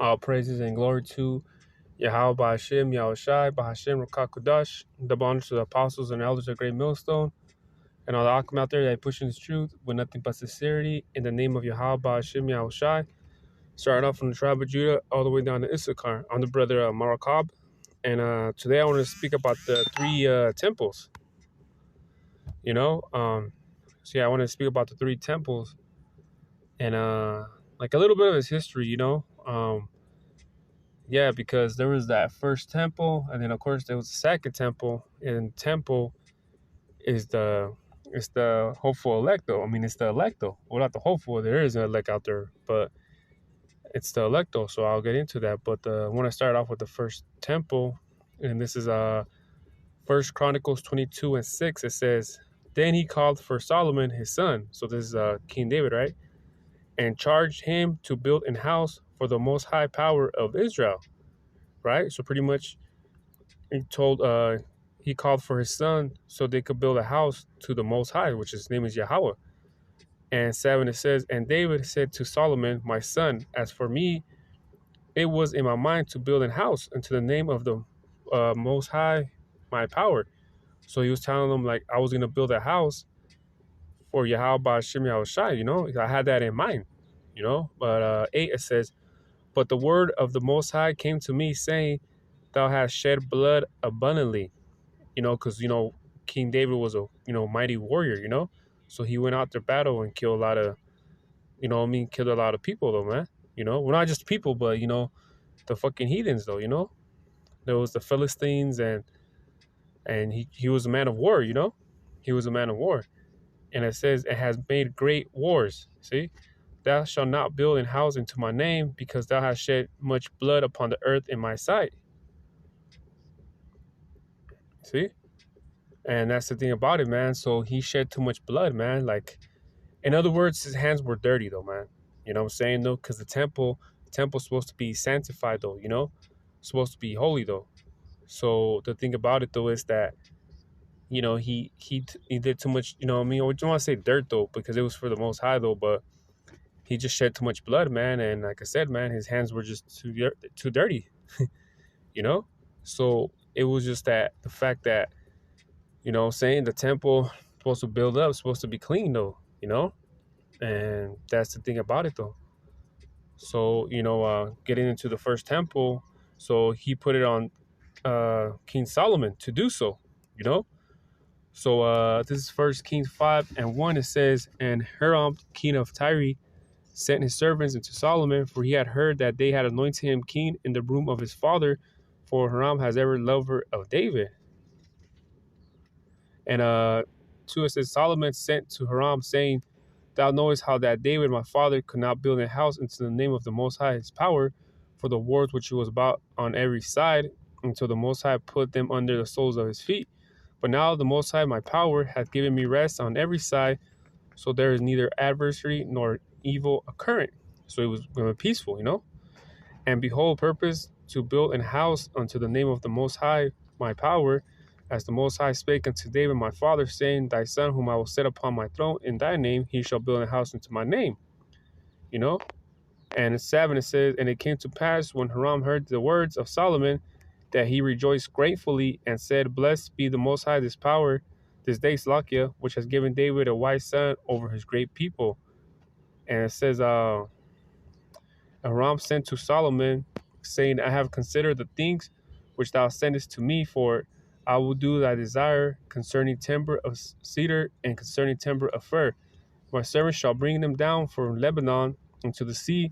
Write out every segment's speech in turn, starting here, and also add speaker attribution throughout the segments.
Speaker 1: All praises and glory to Yahweh Ba'ashem, Yahushai, Ba'ashem, Rakakudash, double honor to the apostles and elders of Great Millstone, and all the Akim out there that pushing this truth with nothing but sincerity in the name of Yahweh Ba'ashem, Yahushai. Starting off from the tribe of Judah all the way down to Issachar. I'm the brother Marakab, and today I want to speak about the three temples. I want to speak about the three temples and like a little bit of his history, because there was that first temple, and then of course there was the second temple. And temple is the hopeful elect, though. I mean, it's the elect, though. Well, not the hopeful. There is an elect out there, but it's the elect, though. So I'll get into that. But I want to start off with the first temple, and this is First Chronicles 22:6. It says, "Then he called for Solomon his son." So this is King David, right? "And charged him to build an house for the Most High Power of Israel." Right? So pretty much he called for his son so they could build a house to the Most High, which his name is Yahweh. And 7, it says, "And David said to Solomon, my son, as for me, it was in my mind to build an house unto the name of the Most High, my power." So he was telling them, like, I was going to build a house for Yahweh Ba'ashem Yahushai, I had that in mind, But 8, it says, "But the word of the Most High came to me, saying, Thou hast shed blood abundantly." Because, King David was a, mighty warrior, So he went out to battle and killed a lot of, killed a lot of people, though, man. Well, not just people, but, the fucking heathens, though, There was the Philistines, and he was a man of war, He was a man of war. And it says, "It has made great wars." See? "Thou shalt not build an house into my name, because thou hast shed much blood upon the earth in my sight. See? And that's the thing about it, man. So he shed too much blood, man. Like, in other words, his hands were dirty, though, man. You know what I'm saying, though? Because the temple's supposed to be sanctified, though, supposed to be holy, though. So the thing about it, though, is that, he did too much, I don't want to say dirt, though, because it was for the Most High, though, but he just shed too much blood, man. And like I said, man, his hands were just too dirty, So it was just the fact that, saying the temple supposed to build up, supposed to be clean, though, and that's the thing about it, though. So, getting into the first temple, so he put it on King Solomon to do so, So this is First Kings 5:1. It says, "And Hiram, king of Tyre, sent his servants unto Solomon, for he had heard that they had anointed him king in the room of his father, for Hiram has ever lover of David." And 2, it says, "Solomon sent to Hiram, saying, Thou knowest how that David my father could not build a house into the name of the Most High his power, for the wars which he was about on every side, until the Most High put them under the soles of his feet. But now the Most High my power hath given me rest on every side, so there is neither adversary nor evil occurring." So it was peaceful, "And behold, purpose to build an house unto the name of the Most High my power, as the Most High spake unto David my father, saying, Thy son whom I will set upon my throne in thy name, he shall build a house unto my name." And in 7, it says, "And it came to pass, when Hiram heard the words of Solomon, that he rejoiced gratefully, and said, Blessed be the Most High this power, this day Slakia, which has given David a wise son over his great people." And it says, Hiram sent to Solomon, saying, "I have considered the things which thou sendest to me, for I will do thy desire concerning timber of cedar and concerning timber of fir. My servants shall bring them down from Lebanon into the sea,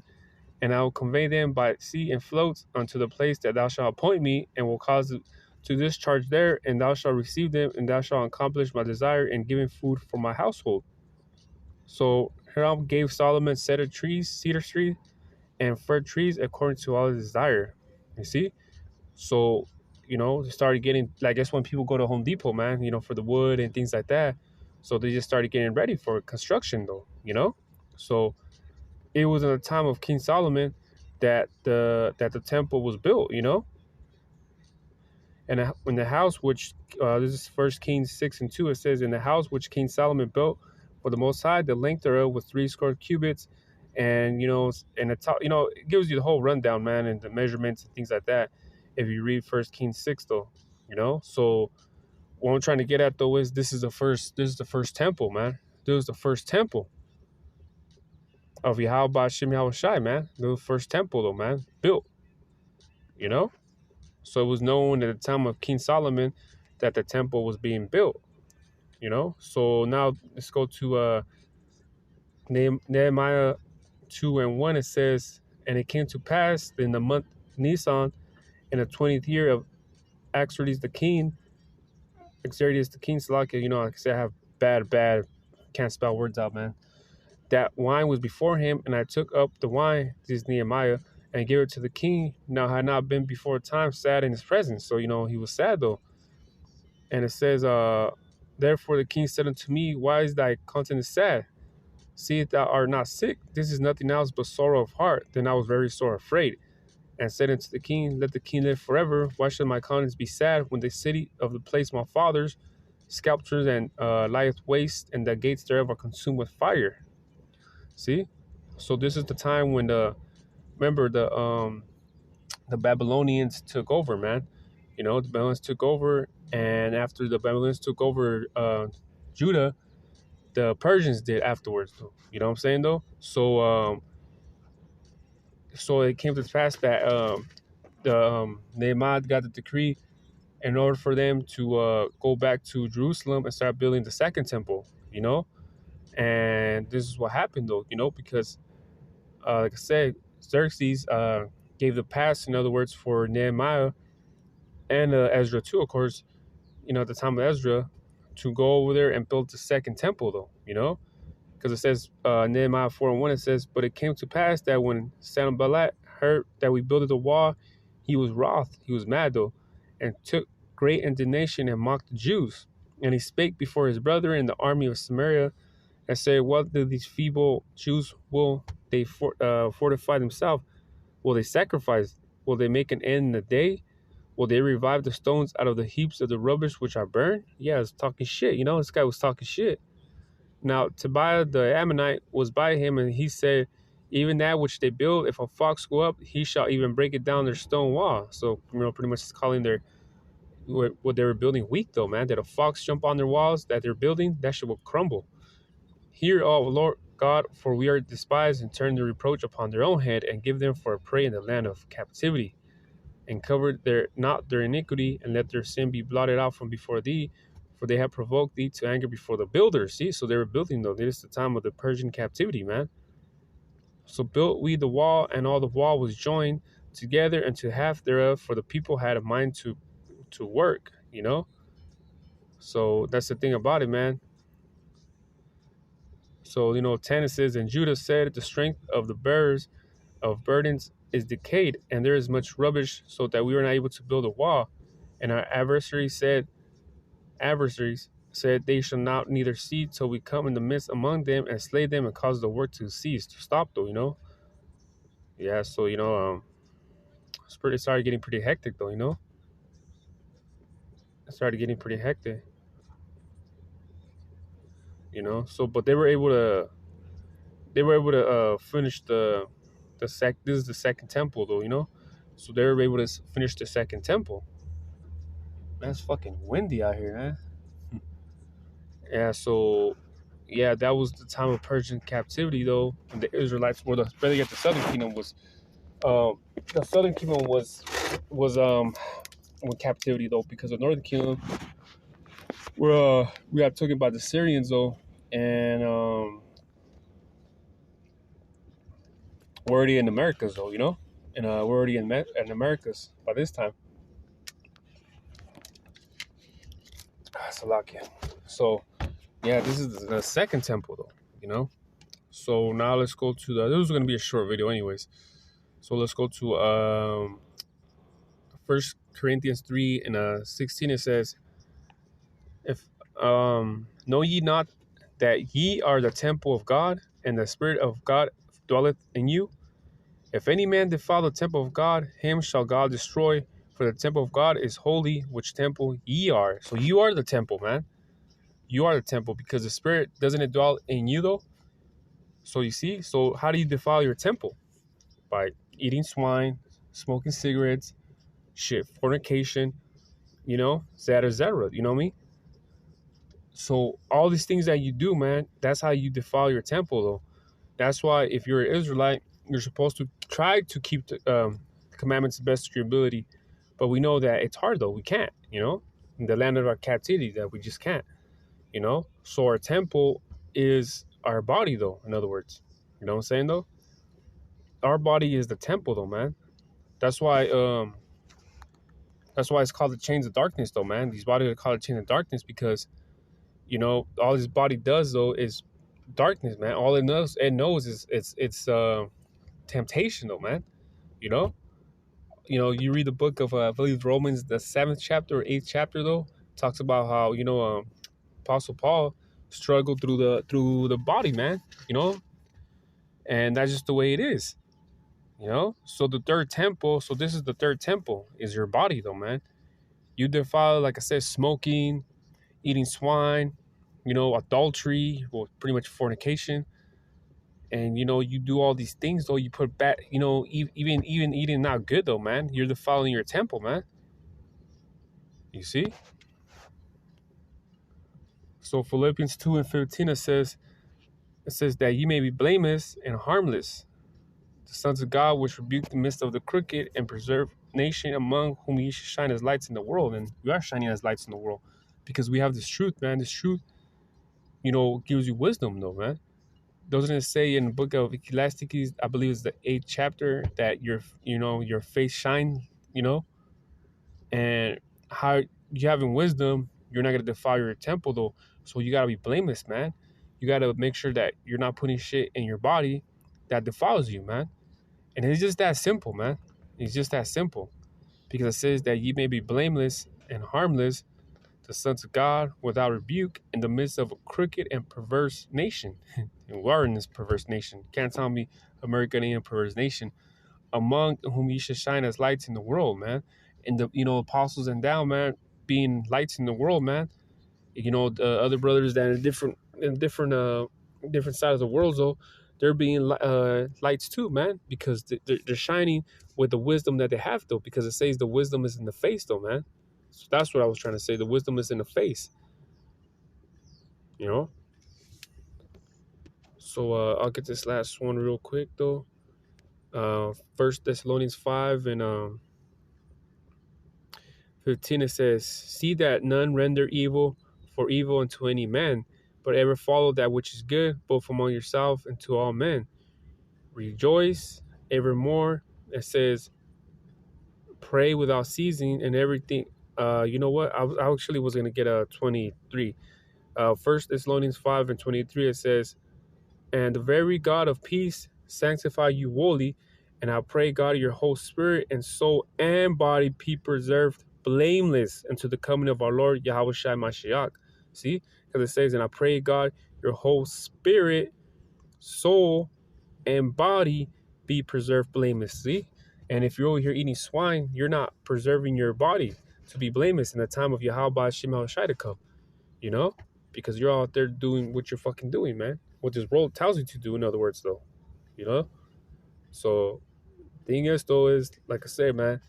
Speaker 1: and I will convey them by sea and floats unto the place that thou shalt appoint me, and will cause it to discharge there, and thou shalt receive them, and thou shalt accomplish my desire in giving food for my household." So Hiram gave Solomon cedar trees, and fir trees according to all his desire. You see? So, they started getting, I guess when people go to Home Depot, man, for the wood and things like that. So they just started getting ready for construction, though, So it was in the time of King Solomon that the temple was built, And in the house which, this is First Kings 6:2, it says, "In the house which King Solomon built for the Most High, the length thereof was 80 cubits, And and it's it gives you the whole rundown, man, and the measurements and things like that. If you read First Kings 6, though, So what I'm trying to get at though is this is the first temple, man. This was the first temple of Yahweh Shem Yahweh Shai, man. The first temple though, man, built. You know, so it was known at the time of King Solomon that the temple was being built. So now let's go to Nehemiah 2:1. It says, "And it came to pass in the month Nisan, in the 20th year of Xerxes the king, Salakia, like I said, I have bad, can't spell words out, man. That wine was before him, and I took up the wine," this is Nehemiah, "and gave it to the king. Now had not been before time sad in his presence." So, he was sad though. And it says, "Therefore the king said unto me, Why is thy countenance sad? See if thou art not sick. This is nothing else but sorrow of heart. Then I was very sore afraid, and said unto the king, Let the king live forever. Why should my countenance be sad when the city of the place my fathers sculptures and lieth waste, and the gates thereof are consumed with fire?" See? So this is the time when remember the Babylonians took over, man. The Babylonians took over, and after the Babylonians took over Judah, the Persians did afterwards. You know what I'm saying though? So it came to pass that Nehemiah got the decree in order for them to go back to Jerusalem and start building the second temple. And this is what happened though. Because like I said, Xerxes gave the pass, in other words, for Nehemiah and Ezra too, of course, at the time of Ezra, to go over there and build the second temple though, because it says Nehemiah 4:1, it says, "But it came to pass that when Sanballat heard that we builded the wall, he was wroth, he was mad though, and took great indignation and mocked the Jews. And he spake before his brother in the army of Samaria and said, What do these feeble Jews, will they fortify themselves? Will they sacrifice? Will they make an end in the day? Will they revive the stones out of the heaps of the rubbish which are burned?" Yeah, it's talking shit. This guy was talking shit. Now, Tobiah the Ammonite was by him, and he said, "Even that which they build, if a fox go up, he shall even break it down their stone wall." So, pretty much calling what they were building weak, though, man. That a fox jump on their walls that they're building, that shit will crumble. "Hear, O Lord God, for we are despised, and turn the reproach upon their own head, and give them for a prey in the land of captivity. And cover not their iniquity, and let their sin be blotted out from before thee, for they have provoked thee to anger before the builders." See, so they were building though. This is the time of the Persian captivity, man. "So built we the wall, and all the wall was joined together unto half thereof, for the people had a mind to work." So that's the thing about it, man. So 10 it says, "And Judah said, The strength of the bearers of burdens is decayed, and there is much rubbish, so that we were not able to build a wall. And our adversaries said, They shall not neither see till we come in the midst among them and slay them and cause the work to cease," to stop though. Yeah, so it started getting pretty hectic though. It started getting pretty hectic. So but they were able to finish this is the second temple though. So they were able to finish the second temple. Man, it's fucking windy out here, man. Yeah, so that was the time of Persian captivity though. And the Israelites were the southern kingdom was the southern kingdom was in captivity though, because the northern kingdom we are talking about the Syrians though, and we're already in Americas though, and we're already in Americas by this time. Salakia. So this is the second temple though, So now let's go to this was going to be a short video anyways. So let's go to 1 Corinthians 3 and 16. It says, "If know ye not that ye are the temple of God, and the Spirit of God dwelleth in you? If any man defile the temple of God, him shall God destroy. For the temple of God is holy, which temple ye are." So you are the temple, man. You are the temple, because the Spirit, doesn't it dwell in you though? So you see, so how do you defile your temple? By eating swine, smoking cigarettes, shit, fornication, etc. You know what I mean? So all these things that you do, man, that's how you defile your temple, though. That's why if you're an Israelite, you're supposed to try to keep the commandments the best of your ability. But we know that it's hard, though. We can't, in the land of our captivity, that we just can't, So our temple is our body, though, in other words. You know what I'm saying, though? Our body is the temple, though, man. That's why it's called the chains of darkness, though, man. These bodies are called the chains of darkness because, all this body does, though, is darkness, man. All it knows is it's temptation, though, man. You know, you read the book of I believe Romans, the 7th chapter or 8th chapter, though, talks about how Apostle Paul struggled through the body, man. And that's just the way it is. So the third temple. So this is the third temple, is your body, though, man. You defile, like I said, smoking, eating swine, adultery, well, pretty much fornication. And you do all these things, though. You put back, even eating not good, though, man. You're defiling your temple, man. You see? So Philippians 2:15 it says that you may be blameless and harmless, the sons of God, which rebuke the midst of the crooked and preserve nation, among whom ye should shine as lights in the world. And we are shining as lights in the world because we have this truth, man. This truth, gives you wisdom, though, man. Doesn't it say in the book of Ecclesiastes, I believe it's the 8th chapter, that your face shine, and how you having wisdom, you're not gonna defile your temple, though. So you gotta be blameless, man. You gotta make sure that you're not putting shit in your body that defiles you, man. And it's just that simple, man. It's just that simple. Because it says that ye may be blameless and harmless, the sons of God, without rebuke, in the midst of a crooked and perverse nation. And we are in this perverse nation. Can't tell me America ain't a perverse nation. Among whom ye should shine as lights in the world, man. And the apostles and down, man, being lights in the world, man. The other brothers that are different sides of the world, though, they're being lights too, man, because they're shining with the wisdom that they have, though, because it says the wisdom is in the face, though, man. So that's what I was trying to say. The wisdom is in the face, So I'll get this last one real quick, though. 1 Thessalonians 5 and 15, it says, see that none render evil for evil unto any man, but ever follow that which is good, both among yourself and to all men. Rejoice evermore. It says, pray without ceasing, and everything. You know what? I actually was going to get a 23. 1 Thessalonians 5 and 23, it says, and the very God of peace sanctify you wholly, and I pray God your whole spirit and soul and body be preserved blameless until the coming of our Lord Yahushua Mashiach. See? Because it says, and I pray God your whole spirit, soul, and body be preserved blameless. See? And if you're over here eating swine, you're not preserving your body to be blameless in the time of Yahweh Shem HaShai to come. Because you're out there doing what you're fucking doing, man. What this world tells you to do, in other words, though. So, thing is, though, is, like I said, man,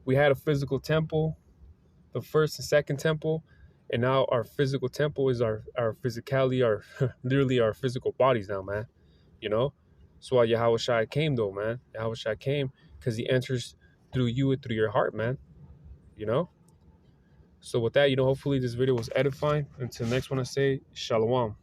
Speaker 1: we had a physical temple, the first and second temple, and now our physical temple is our physicality, our literally our physical bodies now, man. So why Yahushua came, though, man. Yahushua came because he enters through you and through your heart, man. So with that, hopefully this video was edifying. Until next one, I say, Shalom.